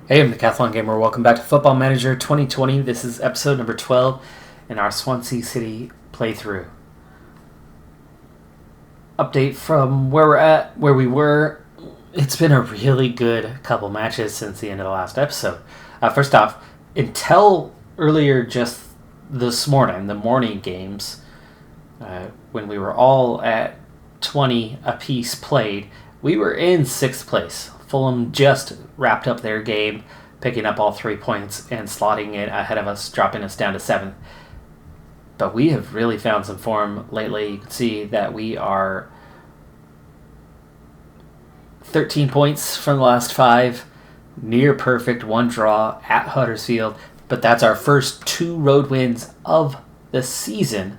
Hey, I'm Decathlon Gamer. Welcome back to Football Manager 2020. This is episode number 12 in our Swansea City playthrough. Update from where we're at, where we were. It's been a really good couple matches since the end of the last episode. First off, until earlier just this morning, the morning games, when we were all at 20 apiece played, we were in 6th place. Fulham just wrapped up their game, picking up all 3 points and slotting it ahead of us, dropping us down to 7th. But we have really found some form lately. You can see that we are 13 points from the last 5, near perfect, 1 draw at Huddersfield. But that's our first 2 road wins of the season,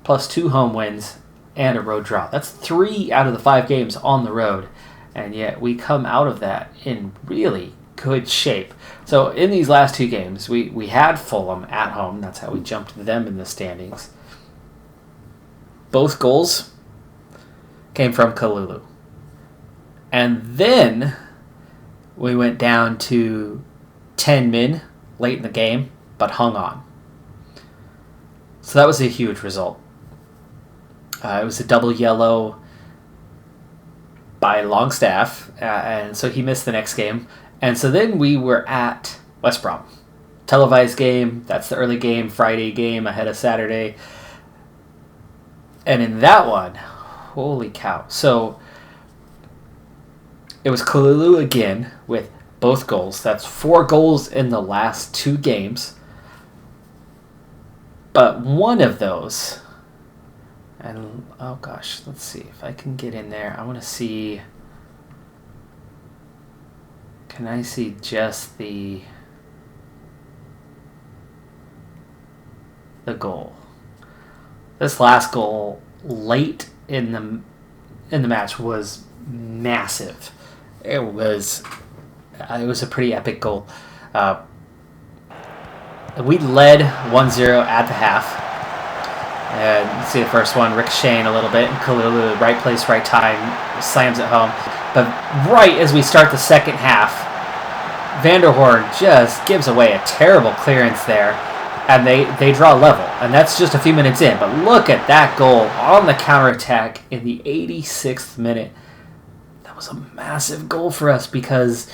plus 2 home wins and a road draw. That's 3 out of the 5 games on the road. And yet we come out of that in really good shape. So in these last 2 games, we had Fulham at home. That's how we jumped them in the standings. Both goals came from Kalulu. And then we went down to 10 men late in the game, but hung on. So that was a huge result. It was a double yellow by Longstaff, and so he missed the next game. And so then we were at West Brom. Televised game, that's the early game, Friday game ahead of Saturday. And in that one, holy cow. So it was Kalulu again with both goals. That's 4 goals in the last 2 games. But one of those, and oh gosh, let's see if I can get in there. I want to see. Can I see just the goal? This last goal late in the match was massive. It was a pretty epic goal. We led 1-0 at the half. And you see the first one ricocheting a little bit, and Kalulu, right place, right time, slams it home. But right as we start the second half, Vanderhoorn just gives away a terrible clearance there, and they draw level. And that's just a few minutes in. But look at that goal on the counterattack in the 86th minute. That was a massive goal for us because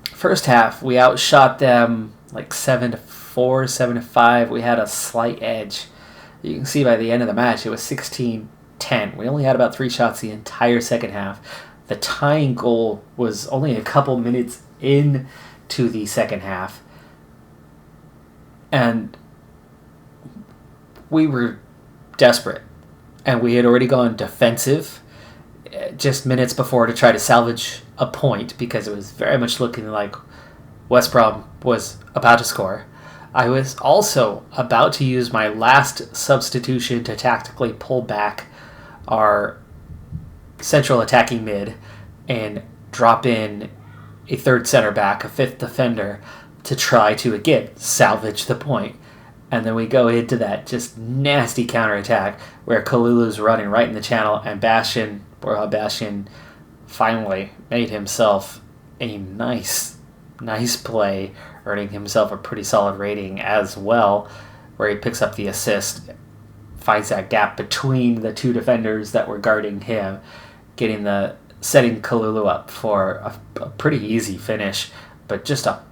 first half we outshot them like 7-4, 7-5. We had a slight edge. You can see by the end of the match, it was 16-10. We only had about 3 shots the entire second half. The tying goal was only a couple minutes into the second half. And we were desperate. And we had already gone defensive just minutes before to try to salvage a point because it was very much looking like West Brom was about to score. I was also about to use my last substitution to tactically pull back our central attacking mid and drop in a 3rd center back, a 5th defender, to try to, again, salvage the point. And then we go into that just nasty counterattack where Kalulu's running right in the channel, and Borja Bastian finally made himself a nice play, earning himself a pretty solid rating as well, where he picks up the assist, finds that gap between the 2 defenders that were guarding him, setting Kalulu up for a pretty easy finish, but just a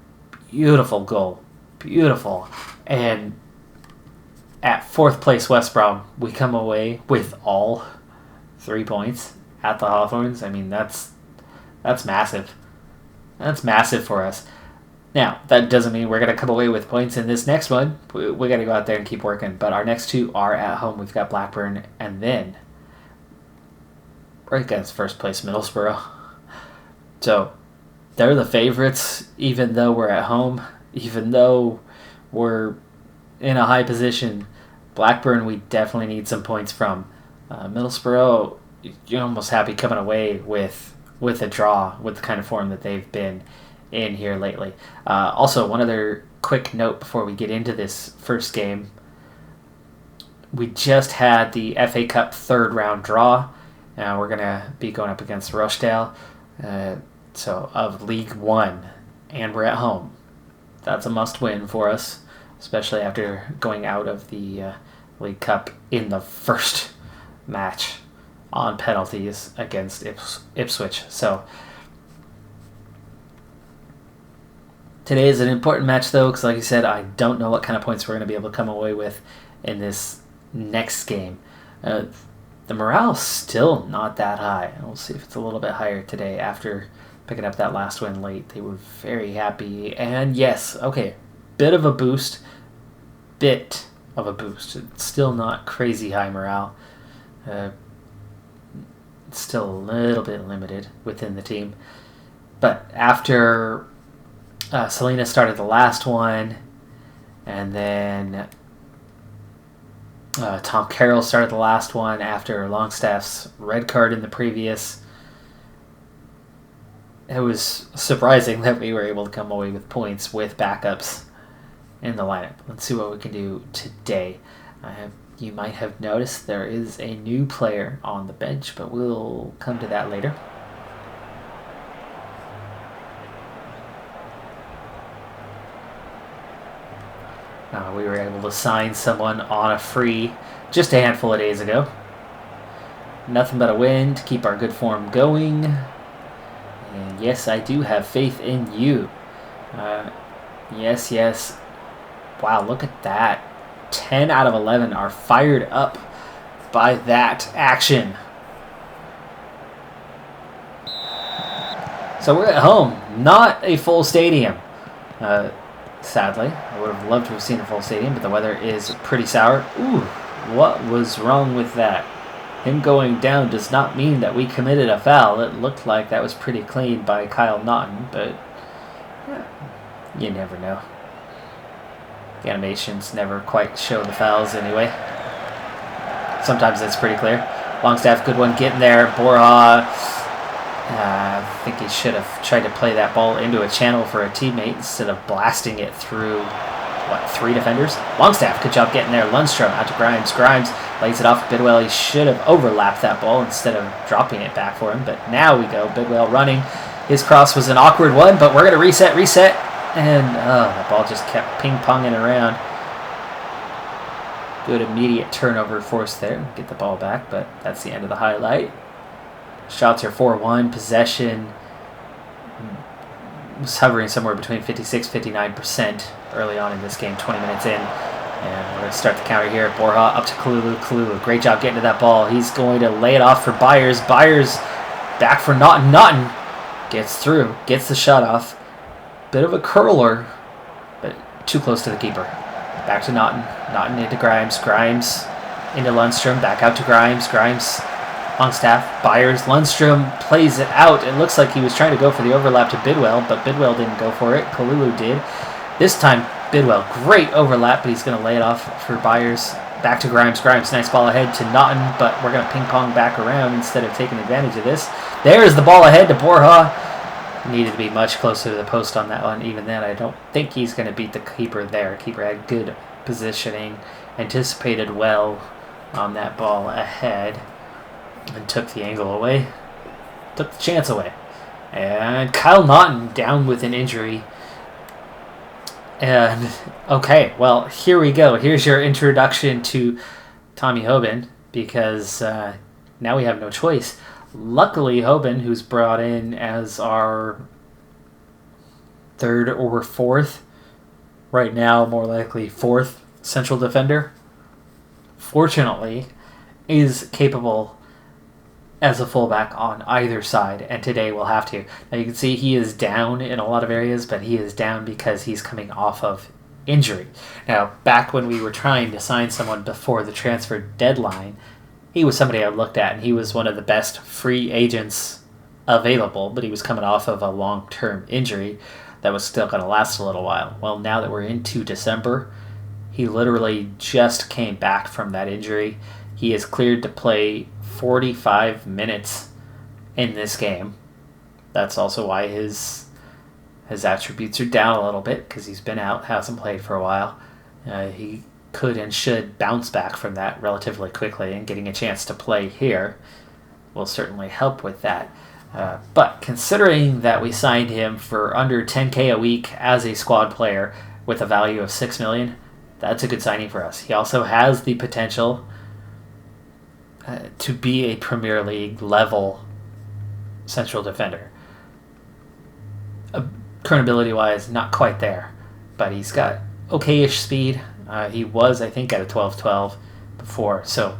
beautiful goal. Beautiful. And at 4th place West Brom, we come away with all 3 points at the Hawthorns. I mean, that's massive. That's massive for us. Now, that doesn't mean we're going to come away with points in this next one. We got to go out there and keep working. But our next 2 are at home. We've got Blackburn, and then right against 1st place Middlesbrough. So they're the favorites, even though we're at home, even though we're in a high position. Blackburn, we definitely need some points from. Middlesbrough, you're almost happy coming away with a draw, with the kind of form that they've been in here lately. Also, one other quick note before we get into this first game. We just had the FA Cup 3rd round draw. Now we're going to be going up against Rochdale. Of League One. and we're at home. That's a must-win for us, especially after going out of the League Cup in the first match on penalties against Ipswich. So today is an important match, though, because like I said, I don't know what kind of points we're going to be able to come away with in this next game. The morale's still not that high. We'll see if it's a little bit higher today after picking up that last win late. They were very happy. And yes, okay, bit of a boost. It's still not crazy high morale. It's still a little bit limited within the team. But after Selena started the last one, and then Tom Carroll started the last one after Longstaff's red card in the previous. It was surprising that we were able to come away with points with backups in the lineup. Let's see what we can do today. You might have noticed there is a new player on the bench, but we'll come to that later. We were able to sign someone on a free just a handful of days ago. Nothing but a win to keep our good form going. And yes, I do have faith in you. Yes. Wow, look at that. 10 out of 11 are fired up by that action. So we're at home. Not a full stadium. Sadly, I would have loved to have seen a full stadium, but the weather is pretty sour. Ooh, what was wrong with that? Him going down does not mean that we committed a foul. It looked like that was pretty clean by Kyle Naughton, but you never know. The animations never quite show the fouls anyway. Sometimes it's pretty clear. Longstaff, good one, getting there. Borja, I think he should have tried to play that ball into a channel for a teammate instead of blasting it through, 3 defenders? Longstaff, good job getting there. Lundstrom out to Grimes. Grimes lays it off to Bidwell. He should have overlapped that ball instead of dropping it back for him, but now we go. Bidwell running. His cross was an awkward one, but we're going to reset. And the ball just kept ping-ponging around. Good immediate turnover force there. Get the ball back, but that's the end of the highlight. Shots are 4-1. Possession was hovering somewhere between 56-59% early on in this game, 20 minutes in. And we're going to start the counter here. Borja up to Kalulu. Kalulu, great job getting to that ball. He's going to lay it off for Byers. Byers back for Naughton. Naughton gets through, gets the shot off. Bit of a curler, but too close to the keeper. Back to Naughton. Naughton into Grimes. Grimes into Lundstrom. Back out to Grimes. Grimes, Longstaff, Byers. Lundstrom plays it out. It looks like he was trying to go for the overlap to Bidwell, but Bidwell didn't go for it. Kalulu did. This time, Bidwell, great overlap, but he's going to lay it off for Byers. Back to Grimes. Grimes, nice ball ahead to Naughton, but we're going to ping-pong back around instead of taking advantage of this. There's the ball ahead to Borja. Needed to be much closer to the post on that one. Even then, I don't think he's going to beat the keeper there. Keeper had good positioning, anticipated well on that ball ahead, and took the angle away. Took the chance away. And Kyle Naughton down with an injury. And, okay, well, here we go. Here's your introduction to Tommy Hoban, because now we have no choice. Luckily, Hoban, who's brought in as our 3rd or 4th, right now more likely 4th central defender, fortunately, is capable as a fullback on either side, and today we'll have to. Now you can see he is down in a lot of areas, but he is down because he's coming off of injury. Now, back when we were trying to sign someone before the transfer deadline, he was somebody I looked at, and he was one of the best free agents available, but he was coming off of a long-term injury that was still going to last a little while. Well, now that we're into December, he literally just came back from that injury. He is cleared to play 45 minutes in this game. That's also why his attributes are down a little bit, because he's been out, hasn't played for a while. He could and should bounce back from that relatively quickly, and getting a chance to play here will certainly help with that. But considering that we signed him for under 10K a week as a squad player with a value of $6 million, that's a good signing for us. He also has the potential to be a Premier League level central defender. Current ability wise, not quite there, but he's got okay-ish speed. He was, I think, at a 12-12 before, so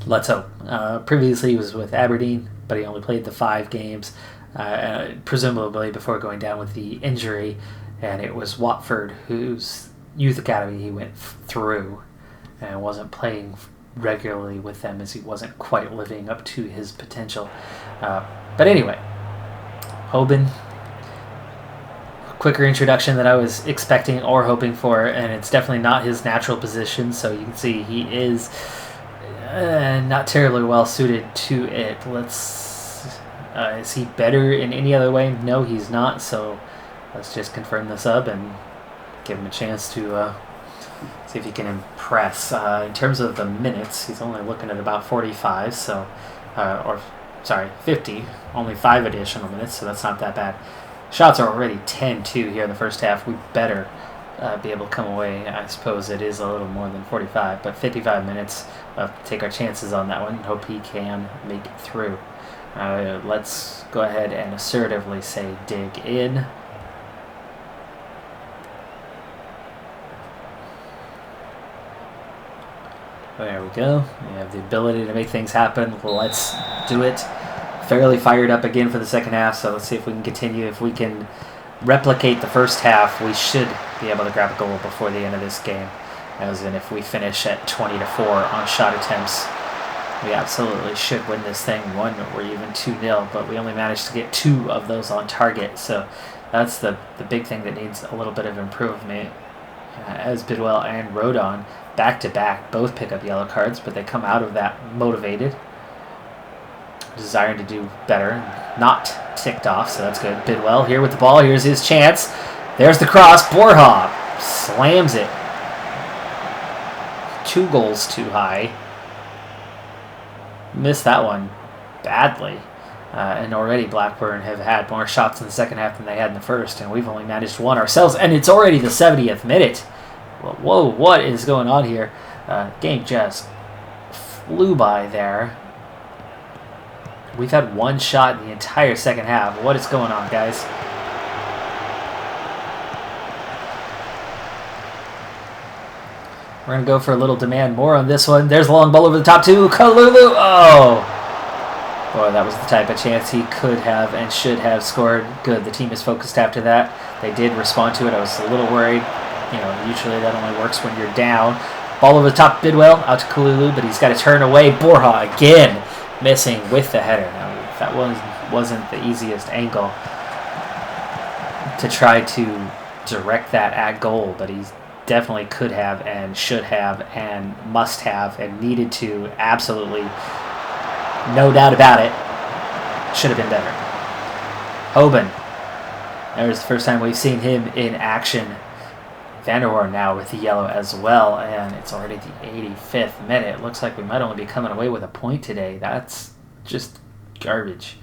let's hope. Previously, he was with Aberdeen, but he only played the 5 games, presumably before going down with the injury, and it was Watford, whose youth academy he went through, and wasn't playing regularly with them as he wasn't quite living up to his potential. But anyway, Hoban, quicker introduction than I was expecting or hoping for, and it's definitely not his natural position, so you can see he is not terribly well suited to it. Is he better in any other way? No, he's not, so let's just confirm this up and give him a chance to see if he can impress. In terms of the minutes, he's only looking at about 45, 50, only 5 additional minutes, so that's not that bad. Shots are already 10-2 here in the first half. We better be able to come away. I suppose it is a little more than 45, but 55 minutes. Take our chances on that one. Hope he can make it through. Let's go ahead and assertively say dig in. There we go. We have the ability to make things happen. Let's do it. Fairly fired up again for the second half, so let's see if we can continue. If we can replicate the first half, we should be able to grab a goal before the end of this game. As in, if we finish at 20-4 on shot attempts, we absolutely should win this thing 1 or even 2-0, but we only managed to get 2 of those on target, so that's the big thing that needs a little bit of improvement. As Bidwell and Rodon, back-to-back, both pick up yellow cards, but they come out of that motivated, desiring to do better, not ticked off, so that's good. Bidwell here with the ball. Here's his chance. There's the cross. Borja slams it. 2 goals too high. Missed that one badly. And already Blackburn have had more shots in the second half than they had in the first, and we've only managed 1 ourselves, and it's already the 70th minute. Whoa, what is going on here? Game just flew by there. We've had 1 shot in the entire second half. What is going on, guys? We're going to go for a little demand more on this one. There's a long ball over the top to Kalulu. Oh! Boy, that was the type of chance he could have and should have scored. Good, the team is focused after that. They did respond to it. I was a little worried. You know, usually that only works when you're down. Ball over the top, Bidwell, out to Kalulu, but he's got to turn away. Borja again. Missing with the header. Now, that wasn't the easiest angle to try to direct that at goal, but he definitely could have and should have and must have and needed to. Absolutely, no doubt about it. Should have been better. Hoban. There's the first time we've seen him in action. Vanderhoorn now with the yellow as well, and it's already the 85th minute. It looks like we might only be coming away with a point today. That's just garbage.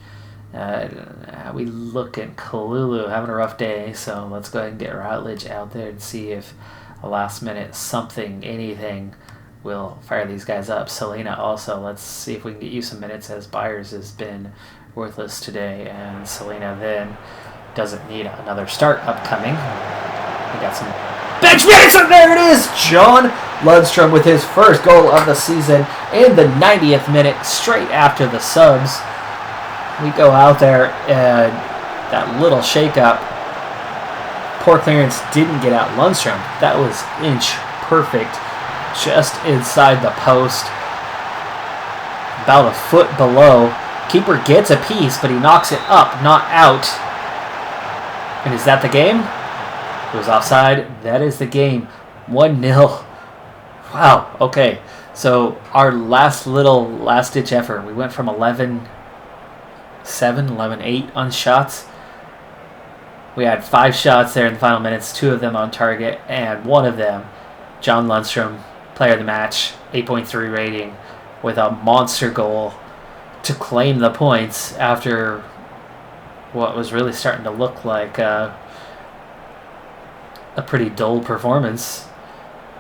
We look at Kalulu having a rough day, so let's go ahead and get Routledge out there and see if a last minute something, anything, will fire these guys up. Selena also, let's see if we can get you some minutes, as Byers has been worthless today, and Selena then doesn't need another start upcoming. We got some bench minutes, and there it is! John Lundstrom with his first goal of the season in the 90th minute, straight after the subs. We go out there, and that little shake-up, poor clearance didn't get out Lundstrom. That was inch perfect, just inside the post, about a foot below. Keeper gets a piece, but he knocks it up, not out. And is that the game? It was offside. That is the game. 1-0. Wow. Okay. So our last-ditch effort, we went from 11-7, 11-8 on shots. We had 5 shots there in the final minutes, 2 of them on target, and 1 of them, John Lundstrom, player of the match, 8.3 rating, with a monster goal to claim the points after what was really starting to look like a pretty dull performance,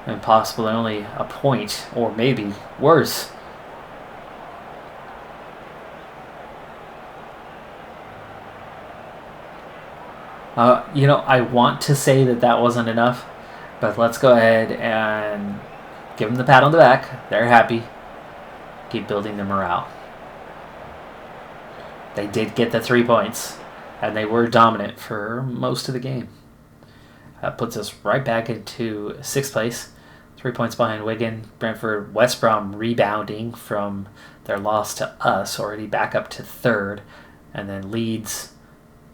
and possibly only a point, or maybe worse. I want to say that wasn't enough, but let's go ahead and give them the pat on the back. They're happy. Keep building the morale. They did get the 3 points, and they were dominant for most of the game. That puts us right back into 6th place, 3 points behind Wigan. Brentford, West Brom rebounding from their loss to us, already back up to 3rd, and then Leeds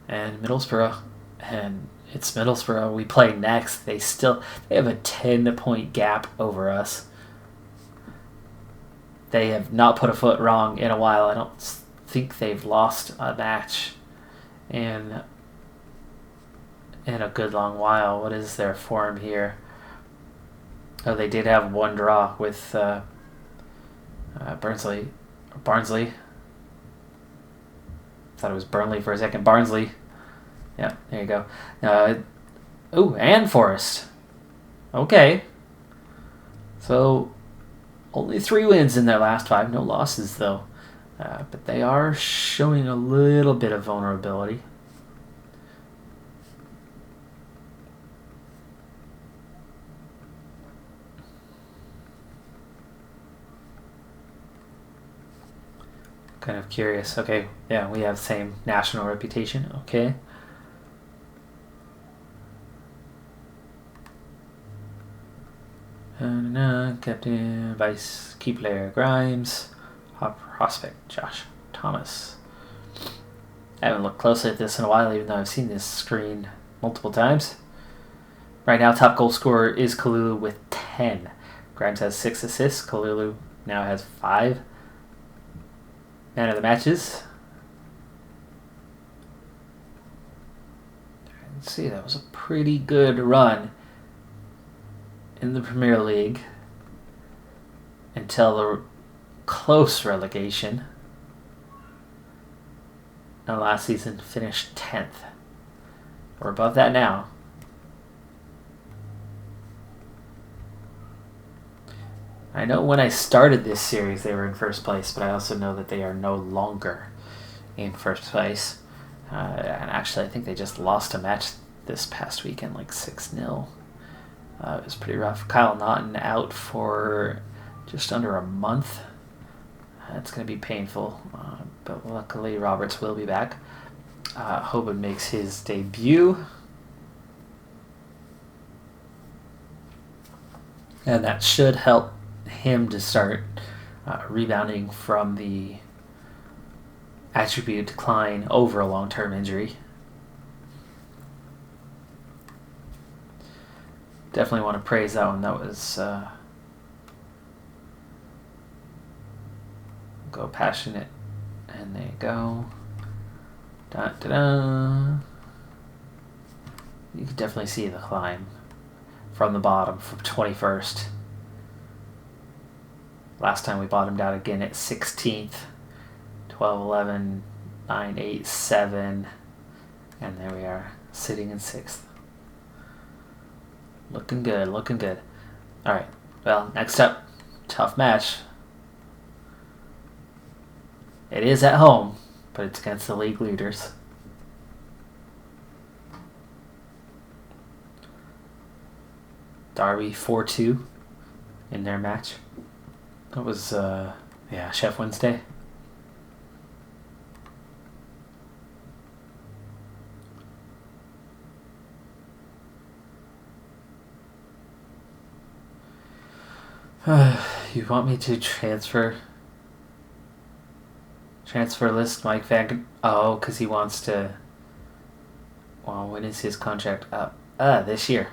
and Middlesbrough. And it's Middlesbrough we play next. They have a 10-point gap over us. They have not put a foot wrong in a while. I don't think they've lost a match in a good long while. What is their form here? Oh, they did have one draw with Barnsley. Thought it was Burnley for a second. Barnsley. Yeah, there you go. And Forest. Okay. So, only 3 wins in their last 5. No losses, though. But they are showing a little bit of vulnerability. Kind of curious. Okay, yeah, we have the same national reputation. Okay. Captain, Vice, Key Player, Grimes, Prospect, Josh Thomas. I haven't looked closely at this in a while, even though I've seen this screen multiple times. Right now, top goal scorer is Kalulu with 10. Grimes has 6 assists. Kalulu now has 5. Man of the matches. Let's see, that was a pretty good run in the Premier League until the close relegation. And last season finished 10th. We're above that now. I know when I started this series they were in first place, but I also know that they are no longer in first place. And actually, I think they just lost a match this past weekend, like 6-0. It was pretty rough. Kyle Naughton out for just under a month. That's going to be painful. But luckily, Roberts will be back. Hoban makes his debut. And that should help him to start rebounding from the attribute decline over a long-term injury. Definitely want to praise that one. That was go passionate, and there you go. Da, da, da. You can definitely see the climb from the bottom, from 21st. Last time we bottomed out again at 16th, 12, 11, 9, 8, 7, and there we are, sitting in 6th. Looking good, looking good. All right, well, next up, tough match. It is at home, but it's against the league leaders. Derby 4-2 in their match. That was, Chef Wednesday. You want me to transfer list Mike Van... Oh, because he wants to... Well, when is his contract up? This year.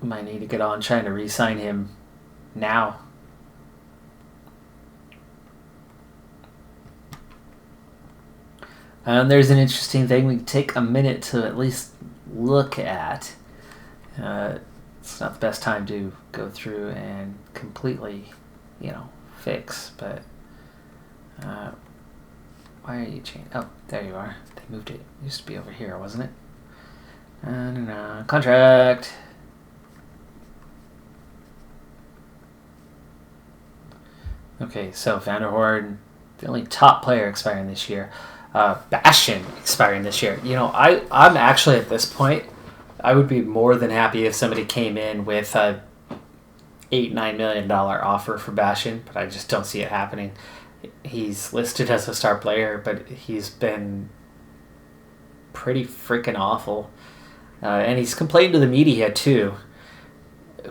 Might need to get on trying to re-sign him now. There's an interesting thing we can take a minute to at least look at. it's not the best time to go through and completely, fix. But why are you changing? Oh, there you are. They moved it. It used to be over here, wasn't it? Contract. Okay, so Vanderhoorn, the only top player expiring this year. Bastion expiring this year. I'm actually at this point, I would be more than happy if somebody came in with a $8-9 million offer for Bastion, but I just don't see it happening. He's listed as a star player, but he's been pretty freaking awful. And he's complained to the media too.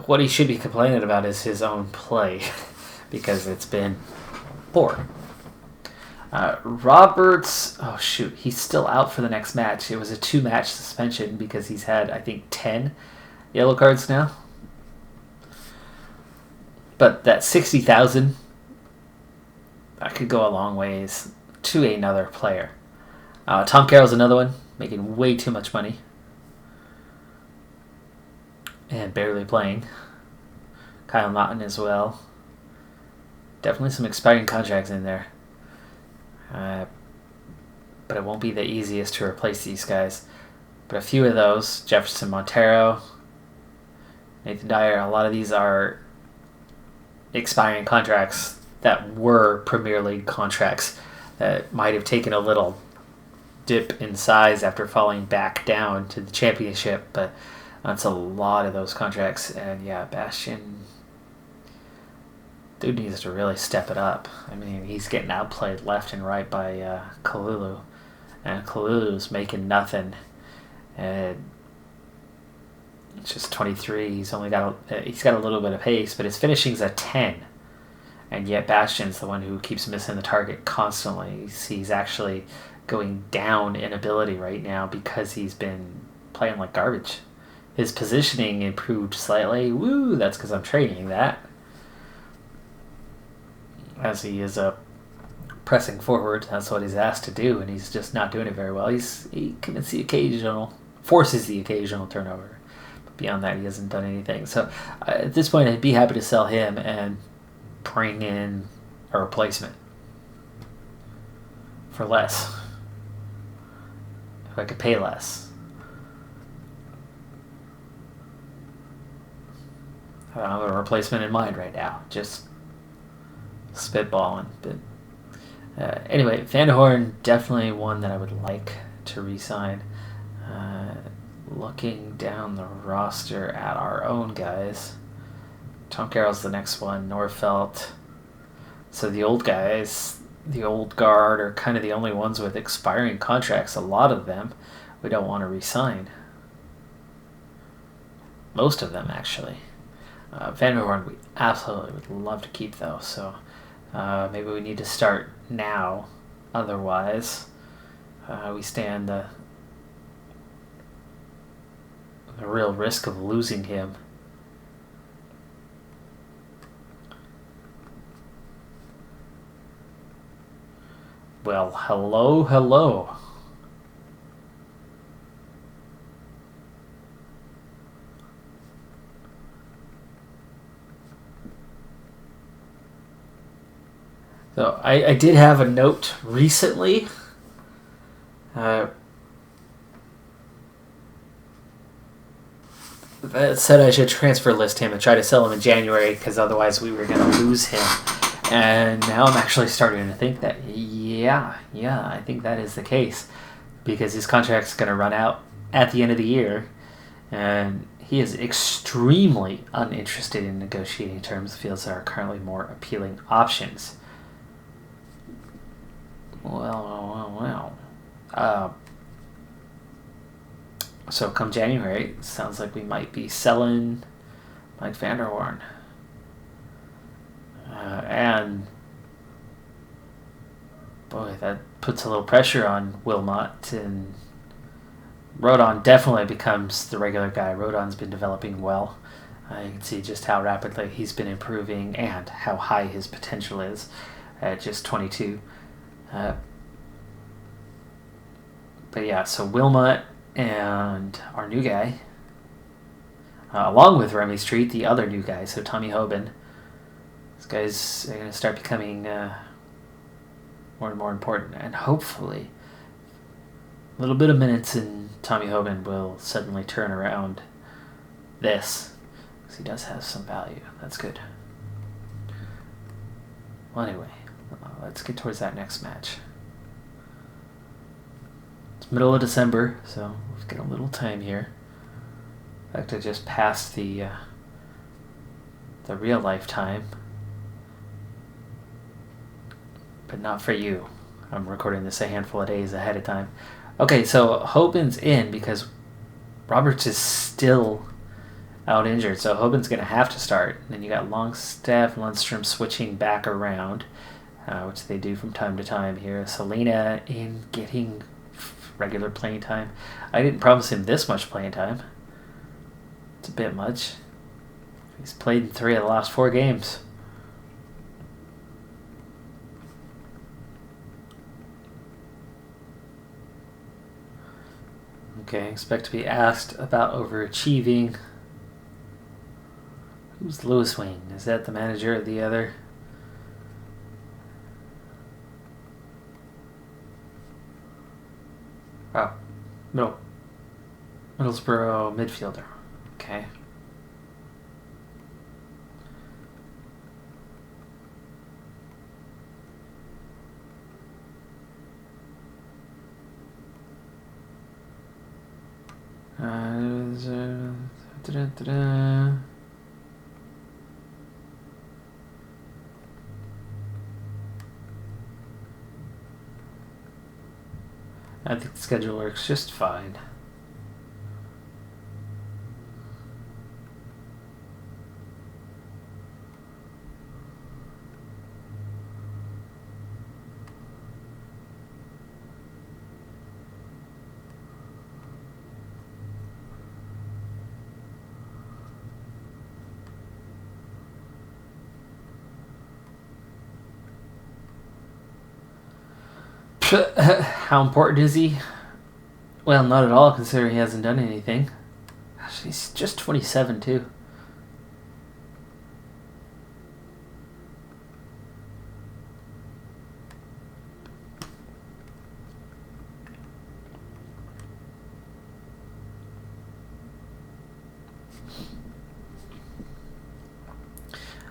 What he should be complaining about is his own play, because it's been poor. Roberts, he's still out for the next match. It was a 2-match suspension because he's had, I think, 10 yellow cards now. But that 60,000, that could go a long ways to another player. Tom Carroll's another one, making way too much money and barely playing. Kyle Naughton as well. Definitely some expiring contracts in there. But it won't be the easiest to replace these guys. But a few of those, Jefferson Montero, Nathan Dyer, a lot of these are expiring contracts that were Premier League contracts that might have taken a little dip in size after falling back down to the championship. But that's a lot of those contracts. And yeah, Bastion, dude needs to really step it up. I mean, he's getting outplayed left and right by Kalulu, and Kalulu's making nothing. And it's just 23. He's got a little bit of pace, but his finishing's a 10. And yet Bastion's the one who keeps missing the target constantly. He's actually going down in ability right now because he's been playing like garbage. His positioning improved slightly. Woo, that's because I'm training that. As he is pressing forward, that's what he's asked to do, and he's just not doing it very well. He commits forces the occasional turnover. But beyond that, he hasn't done anything. So at this point, I'd be happy to sell him and bring in a replacement for less. If I could pay less. I don't have a replacement in mind right now. Just spitballing. But anyway, Vanderhoorn, definitely one that I would like to re-sign. Looking down the roster at our own guys, Tom Carroll's the next one, Norfelt. So the old guys, the old guard, are kind of the only ones with expiring contracts. A lot of them we don't want to re-sign. Most of them, actually. Vanderhoorn we absolutely would love to keep, though, so maybe we need to start now. Otherwise, we stand the real risk of losing him. Well, hello. So I did have a note recently. That said I should transfer list him and try to sell him in January because otherwise we were going to lose him. And now I'm actually starting to think that, yeah, I think that is the case. Because his contract's going to run out at the end of the year. And he is extremely uninterested in negotiating terms. Feels there are currently more appealing options. Well. So come January, it sounds like we might be selling Mike Vanderhoorn. And boy, that puts a little pressure on Wilmot, and Rodon definitely becomes the regular guy. Rodon's been developing well. You can see just how rapidly he's been improving and how high his potential is at just 22. But yeah, so Wilmot and our new guy, along with Remy Street, the other new guy, so Tommy Hoban. These guys are going to start becoming more and more important, and hopefully a little bit of minutes in Tommy Hoban will suddenly turn around this, because he does have some value. That's good. Well, anyway, let's get towards that next match. It's middle of December, so we've got a little time here. In fact, I just passed the real life time. But not for you. I'm recording this a handful of days ahead of time. Okay, so Hoban's in because Roberts is still out injured, so Hoban's going to have to start. And then you got Longstaff and Lundstrom switching back around, which they do from time to time here. Selena in getting regular playing time. I didn't promise him this much playing time. It's a bit much. He's played in 3 of the last 4 games. Okay, expect to be asked about overachieving. Who's Lewis Wing? Is that the manager of the other? Oh, Middlesbrough midfielder. Okay. I think the schedule works just fine. How important is he? Well, not at all, considering he hasn't done anything. Gosh, he's just 27, too.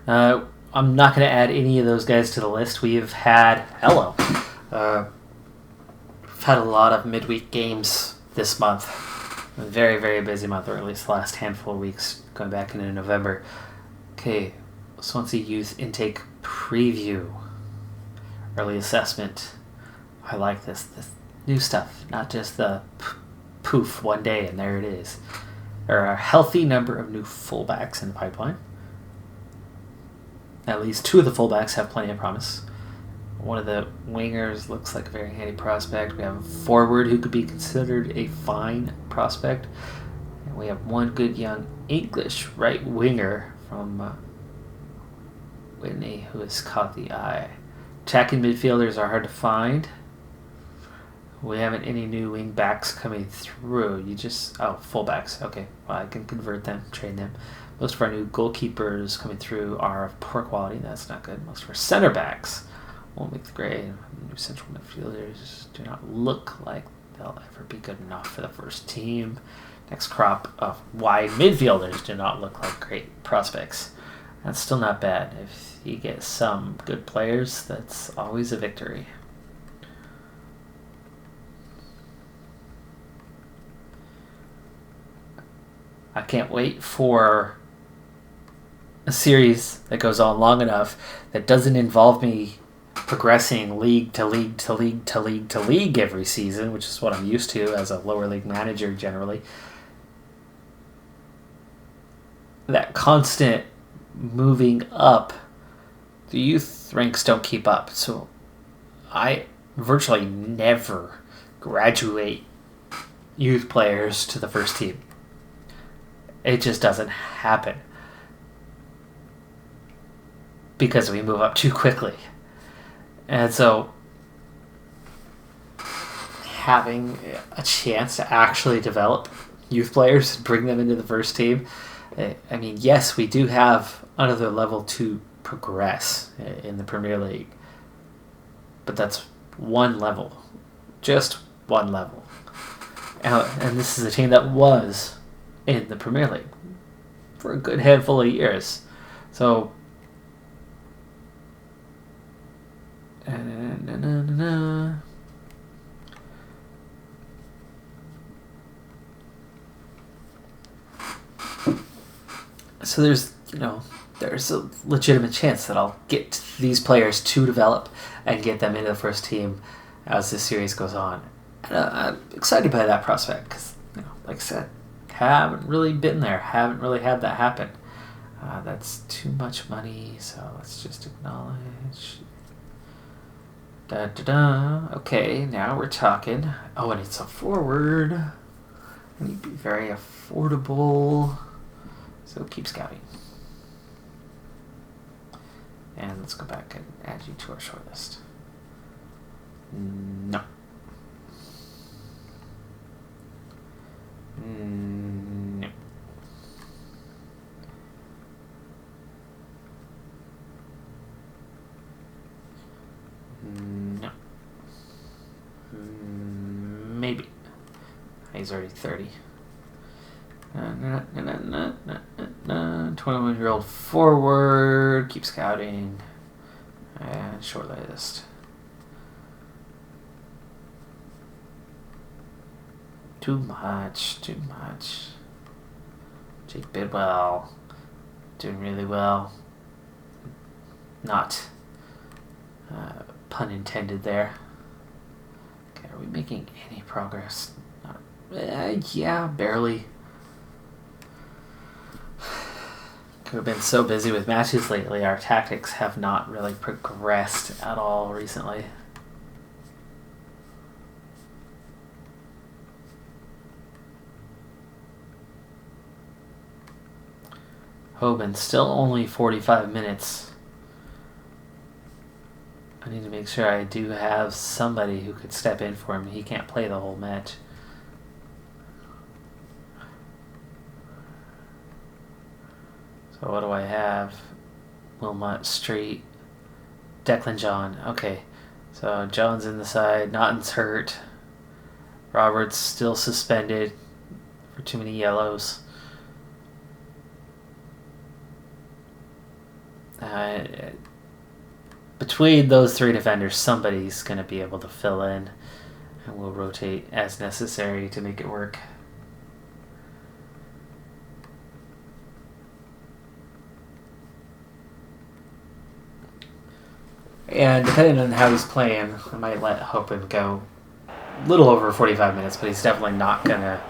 I'm not going to add any of those guys to the list. We've had... Hello. We've had a lot of midweek games this month. A very, very busy month, or at least the last handful of weeks, going back into November. Okay, Swansea Youth Intake Preview. Early assessment. I like this new stuff, not just the poof one day and there it is. There are a healthy number of new fullbacks in the pipeline. At least 2 of the fullbacks have plenty of promise. One of the wingers looks like a very handy prospect. We have a forward who could be considered a fine prospect. And we have one good young English right winger from Whitney who has caught the eye. Attacking midfielders are hard to find. We haven't any new wing backs coming through. Fullbacks. Okay, well, I can convert them, train them. Most of our new goalkeepers coming through are of poor quality. That's not good. Most of our center backs won't make the grade. New central midfielders do not look like they'll ever be good enough for the first team. Next crop of wide midfielders do not look like great prospects. That's still not bad. If you get some good players, that's always a victory. I can't wait for a series that goes on long enough that doesn't involve me progressing league to league to league to league to league every season, which is what I'm used to as a lower league manager generally. That constant moving up, the youth ranks don't keep up. So I virtually never graduate youth players to the first team. It just doesn't happen because we move up too quickly. And so having a chance to actually develop youth players and bring them into the first team, I mean, yes, we do have another level to progress in the Premier League, but that's one level, just one level. And this is a team that was in the Premier League for a good handful of years. So, so there's a legitimate chance that I'll get these players to develop and get them into the first team as this series goes on. And I'm excited by that prospect because, like I said, haven't really been there, haven't really had that happen. That's too much money, so let's just acknowledge. Okay, now we're talking. Oh, and it's a forward. I need to be very affordable. So keep scouting. And let's go back and add you to our shortlist. No. No. No. Maybe. He's already 30. 21-year-old forward. Keep scouting. And shortlist. Too much. Jake Bidwell. Doing really well. Not. Pun intended there. Okay, are we making any progress? Yeah, barely. Could have been so busy with matches lately. Our tactics have not really progressed at all recently. Hoban, still only 45 minutes. I need to make sure I do have somebody who could step in for him. He can't play the whole match. So what do I have? Wilmot Street. Declan John. Okay. So John's in the side. Naughton's hurt. Roberts still suspended for too many yellows. Between those three defenders, somebody's going to be able to fill in, and we'll rotate as necessary to make it work. And depending on how he's playing, I might let Hoban go a little over 45 minutes, but he's definitely not going to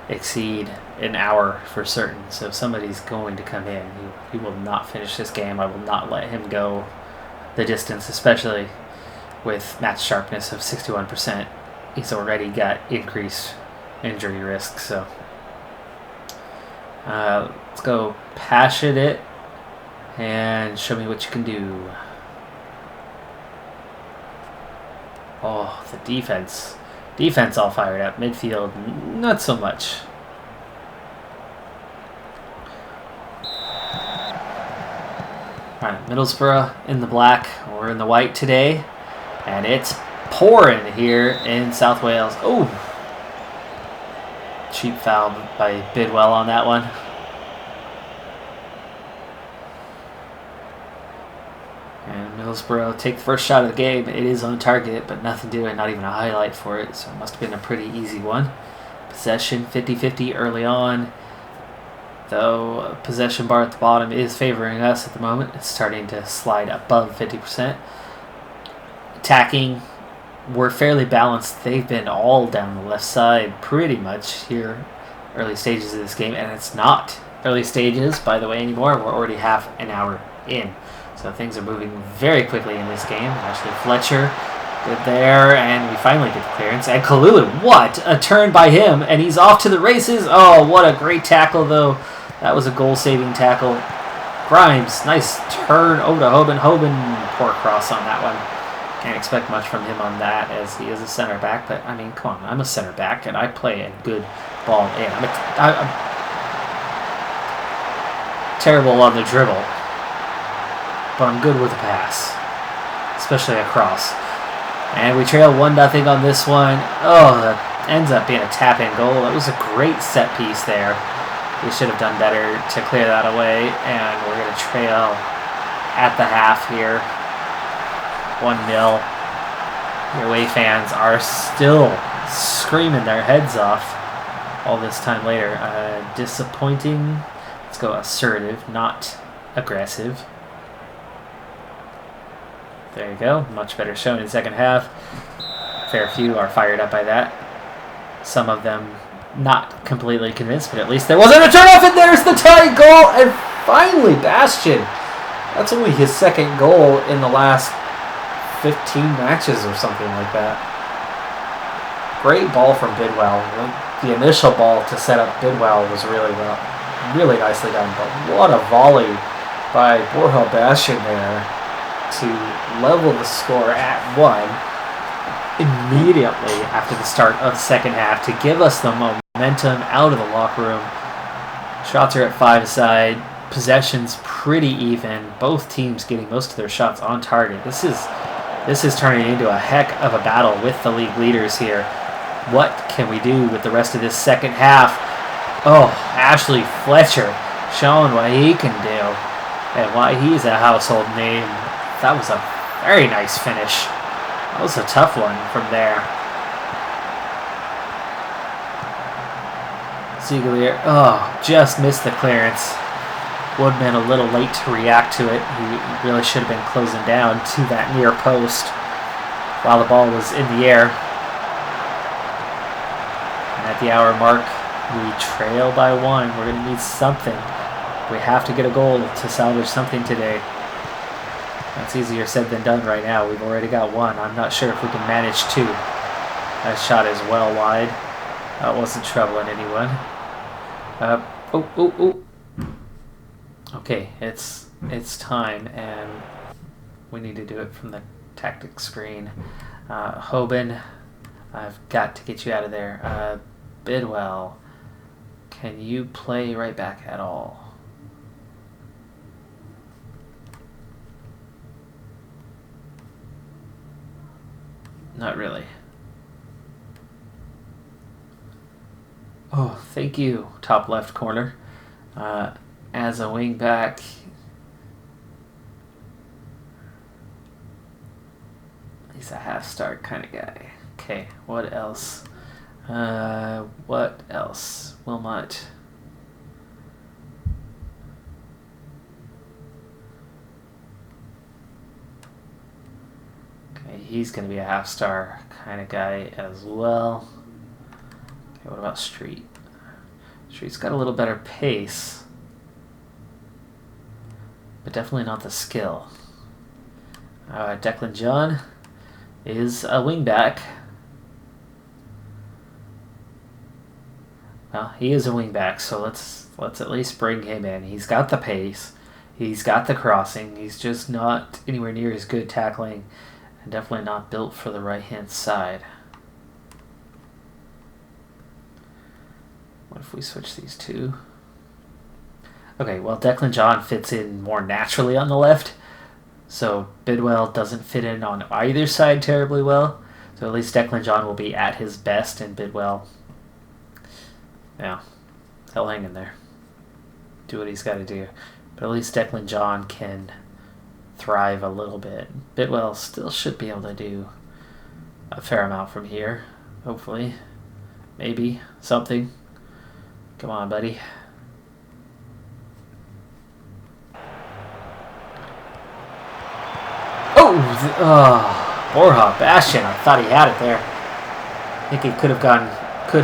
exceed an hour for certain. So if somebody's going to come in, he will not finish this game. I will not let him go the distance, especially with match sharpness of 61%. He's already got increased injury risk. So let's go passionate and show me what you can do. Oh, the defense. Defense all fired up. Midfield, not so much. Alright, Middlesbrough in the black. We're in the white today. And it's pouring here in South Wales. Oh! Cheap foul by Bidwell on that one. And Middlesbrough take the first shot of the game. It is on target, but nothing doing, not even a highlight for it. So it must have been a pretty easy one. Possession 50-50 early on. Though possession bar at the bottom is favoring us at the moment. It's starting to slide above 50%. Attacking, we're fairly balanced. They've been all down the left side pretty much here early stages of this game. And it's not early stages, by the way, anymore. We're already half an hour in. So things are moving very quickly in this game. Ashley Fletcher, good there, and we finally get the clearance. And Kalulu, what a turn by him, and he's off to the races. Oh, what a great tackle, though. That was a goal-saving tackle. Grimes, nice turn over to Hoban. Hoban, poor cross on that one. Can't expect much from him on that, as he is a center back. But, I mean, come on, I'm a center back, and I play a good ball in. terrible on the dribble, but I'm good with the pass, especially across. And we trail 1-0 on this one. Oh, that ends up being a tap-in goal. It was a great set piece there. We should have done better to clear that away, and we're going to trail at the half here. 1-0. The away fans are still screaming their heads off all this time later. Disappointing. Let's go assertive, not aggressive. There you go. Much better shown in the second half. Fair few are fired up by that. Some of them not completely convinced, but at least there wasn't a turnoff, and there's the tie goal. And finally, Bastian. That's only his second goal in the last 15 matches or something like that. Great ball from Bidwell. The initial ball to set up Bidwell was really nicely done. But what a volley by Borja Bastian there to level the score at 1 immediately after the start of the second half to give us the momentum out of the locker room. Shots are at 5-a-side. Possessions pretty even. Both teams getting most of their shots on target. This is turning into a heck of a battle with the league leaders here. What can we do with the rest of this second half? Oh, Ashley Fletcher showing what he can do and why he's a household name. That was a very nice finish. That was a tough one from there. Ziegler, just missed the clearance. Woodman a little late to react to it. He really should have been closing down to that near post while the ball was in the air. And at the hour mark, we trail by 1. We're going to need something. We have to get a goal to salvage something today. That's easier said than done right now. We've already got 1. I'm not sure if we can manage 2. That shot is well wide. That wasn't troubling anyone. Okay, it's time, and we need to do it from the tactics screen. Hoban, I've got to get you out of there. Bidwell, can you play right back at all? Not really. Oh, thank you, top left corner. As a wing back, he's a half-star kind of guy. Okay, what else? What else? Wilmot. Okay, he's going to be a half-star kind of guy as well. Okay, what about Street? Street's got a little better pace, but definitely not the skill. Declan John is a wingback. Well, he is a wingback, so let's at least bring him in. He's got the pace, he's got the crossing. He's just not anywhere near as good tackling, and definitely not built for the right-hand side. What if we switch these two? Okay, well, Declan John fits in more naturally on the left, so Bidwell doesn't fit in on either side terribly well. So at least Declan John will be at his best, and Bidwell, yeah, he'll hang in there. Do what he's got to do. But at least Declan John can thrive a little bit. Bidwell still should be able to do a fair amount from here, hopefully. Maybe something. Come on, buddy. Borja Bastian. I thought he had it there. I think he could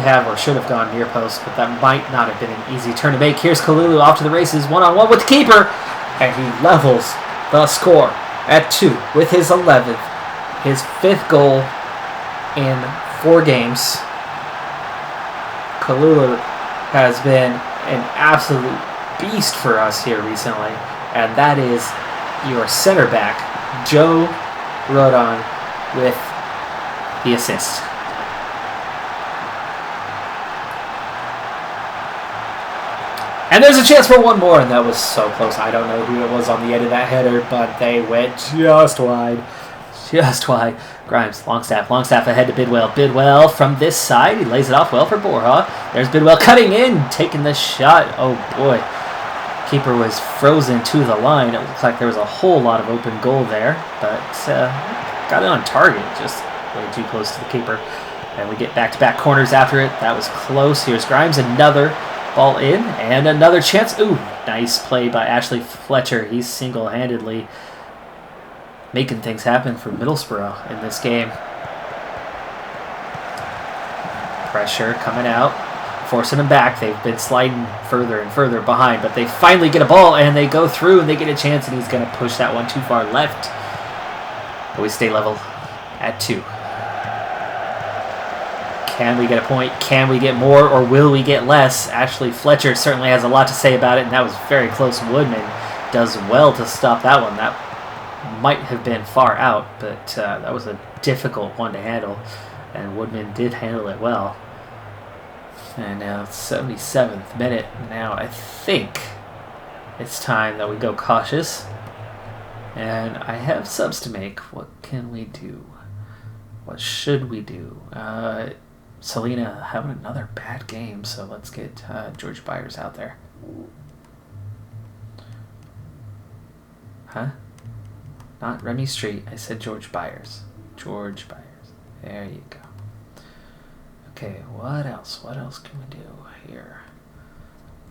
have or should have gone near post, but that might not have been an easy turn to make. Here's Kalulu off to the races, one-on-one with the keeper, and he levels the score at 2 with his 11th, his 5th goal in 4 games. Kalulu has been an absolute beast for us here recently, and that is your center back, Joe Rodon, with the assist. And there's a chance for one more, and that was so close. I don't know who it was on the end of that header, but they went just wide. Just wide. Grimes, Longstaff ahead to Bidwell. Bidwell from this side. He lays it off well for Borja. There's Bidwell cutting in, taking the shot. Oh, boy. Keeper was frozen to the line. It looks like there was a whole lot of open goal there, but got it on target, just way too close to the keeper. And we get back-to-back corners after it. That was close. Here's Grimes, another ball in, and another chance. Ooh, nice play by Ashley Fletcher. He's single-handedly making things happen for Middlesbrough in this game. Pressure coming out, forcing them back. They've been sliding further and further behind, but they finally get a ball, and they go through, and they get a chance, and he's going to push that one too far left. But we stay level at 2. Can we get a point? Can we get more, or will we get less? Ashley Fletcher certainly has a lot to say about it, and that was very close. Woodman does well to stop that one. That might have been far out, but that was a difficult one to handle, and Woodman did handle it well. And now it's 77th minute. Now I think it's time that we go cautious, and I have subs to make. What can we do? What should we do? Selena having another bad game, so let's get George Byers out there. Huh? Not Remy Street. I said George Byers. George Byers. There you go. Okay, what else? What else can we do here?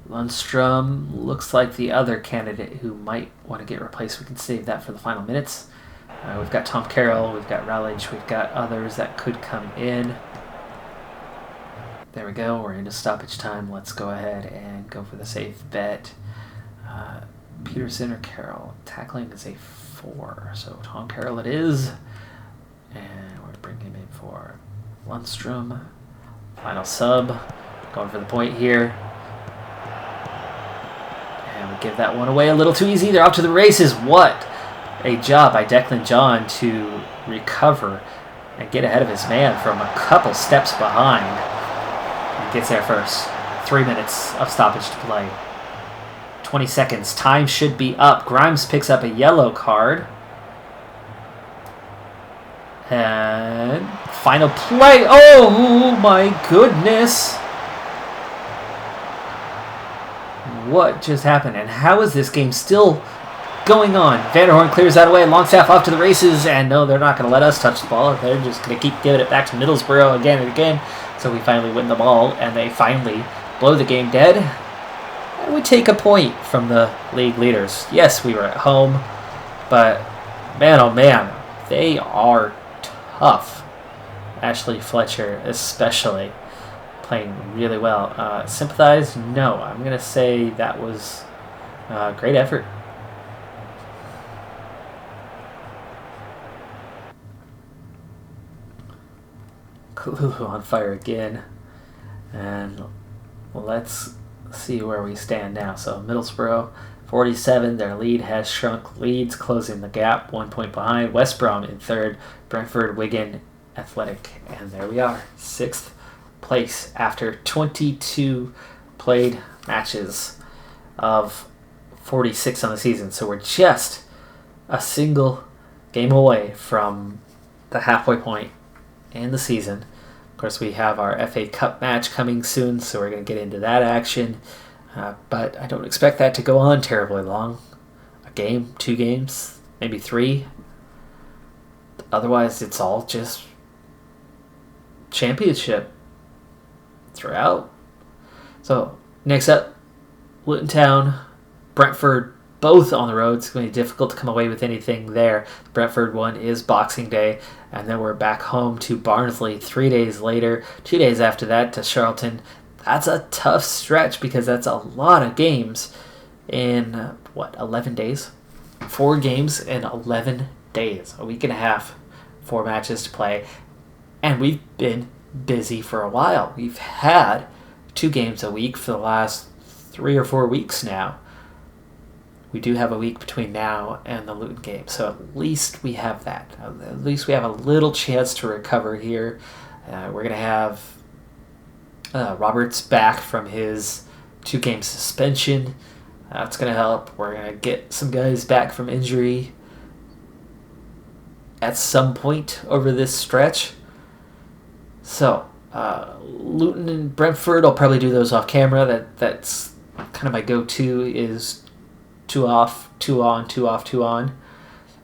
Lundstrom looks like the other candidate who might want to get replaced. We can save that for the final minutes. We've got Tom Carroll, we've got Rowledge, we've got others that could come in. There we go. We're into stoppage time. Let's go ahead and go for the safe bet. Peterson or Carroll. Tackling is a 4. So Tom Carroll it is. And we're bringing him in for Lundstrom. Final sub. Going for the point here. And we give that one away a little too easy. They're off to the races. What a job by Declan John to recover and get ahead of his man from a couple steps behind. And gets there first. 3 minutes of stoppage to play. 20 seconds. Time should be up. Grimes picks up a yellow card. And final play. Oh my goodness. What just happened? And how is this game still going on? Vanderhorn clears that away. Longstaff off to the races. And no, they're not going to let us touch the ball. They're just going to keep giving it back to Middlesbrough again and again. So we finally win the ball. And they finally blow the game dead. And we take a point from the league leaders. Yes, we were at home. But man, oh man, they are tough. Ashley Fletcher especially playing really well. Sympathize? No. I'm going to say that was a great effort. Kalulu on fire again. And let's see where we stand now. So Middlesbrough 47, their lead has shrunk. Leeds closing the gap, 1 point behind. West Brom in third. Brentford, Wigan, Athletic. And there we are, 6th place after 22 played matches of 46 on the season. So we're just a single game away from the halfway point in the season. Of course, we have our FA Cup match coming soon, so we're going to get into that action. But I don't expect that to go on terribly long. A game, 2 games, maybe 3. Otherwise, it's all just championship throughout. So, next up, Luton Town, Brentford, both on the road. It's going to be difficult to come away with anything there. The Brentford one is Boxing Day, and then we're back home to Barnsley 3 days later. 2 days after that to Charlton. That's a tough stretch because that's a lot of games in, 11 days? 4 games in 11 days. A week and a half, 4 matches to play. And we've been busy for a while. We've had 2 games a week for the last 3 or 4 weeks now. We do have a week between now and the Luton game, so at least we have that. At least we have a little chance to recover here. We're going to have Roberts back from his 2-game suspension. That's going to help. We're going to get some guys back from injury at some point over this stretch. So, Luton and Brentford, I'll probably do those off camera. That's kind of my go-to, is 2 off, 2 on, 2 off, 2 on.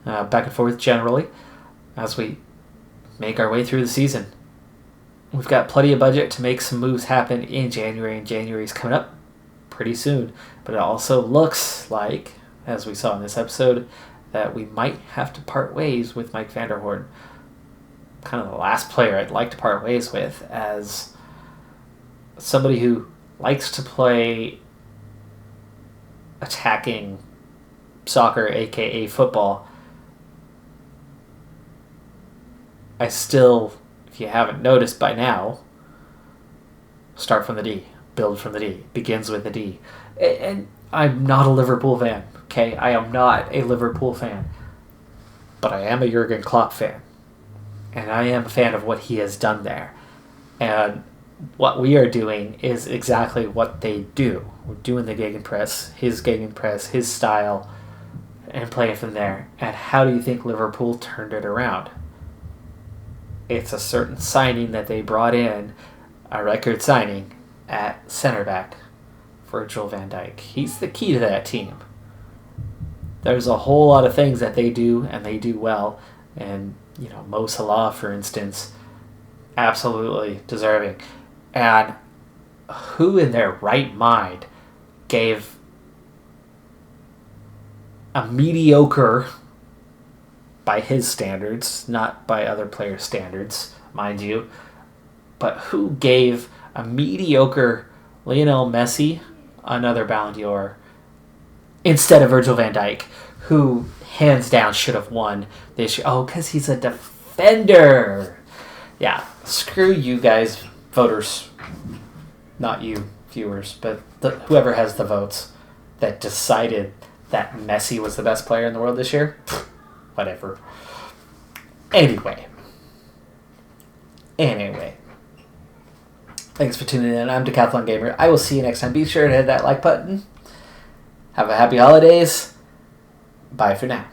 Back and forth generally as we make our way through the season. We've got plenty of budget to make some moves happen in January, and January's coming up pretty soon. But it also looks like, as we saw in this episode, that we might have to part ways with Mike van der Hoorn. Kind of the last player I'd like to part ways with, as somebody who likes to play attacking soccer, aka football. I still, if you haven't noticed by now, start from the D, build from the D, begins with the D. And I'm not a Liverpool fan, okay? I am not a Liverpool fan. But I am a Jurgen Klopp fan. And I am a fan of what he has done there. And what we are doing is exactly what they do. We're doing the gegenpress, his style, and playing from there. And how do you think Liverpool turned it around? It's a certain signing that they brought in, a record signing, at center back, Virgil van Dijk. He's the key to that team. There's a whole lot of things that they do, and they do well. And, Mo Salah, for instance, absolutely deserving. And who in their right mind gave a mediocre, by his standards, not by other players' standards, mind you, but who gave a mediocre Lionel Messi another Ballon d'Or instead of Virgil van Dijk, who hands down should have won this year? Oh, because he's a defender. Yeah, screw you guys, voters. Not you, viewers, but whoever has the votes that decided that Messi was the best player in the world this year. Whatever. Anyway. Thanks for tuning in. I'm Decathlon Gamer. I will see you next time. Be sure to hit that like button. Have a happy holidays. Bye for now.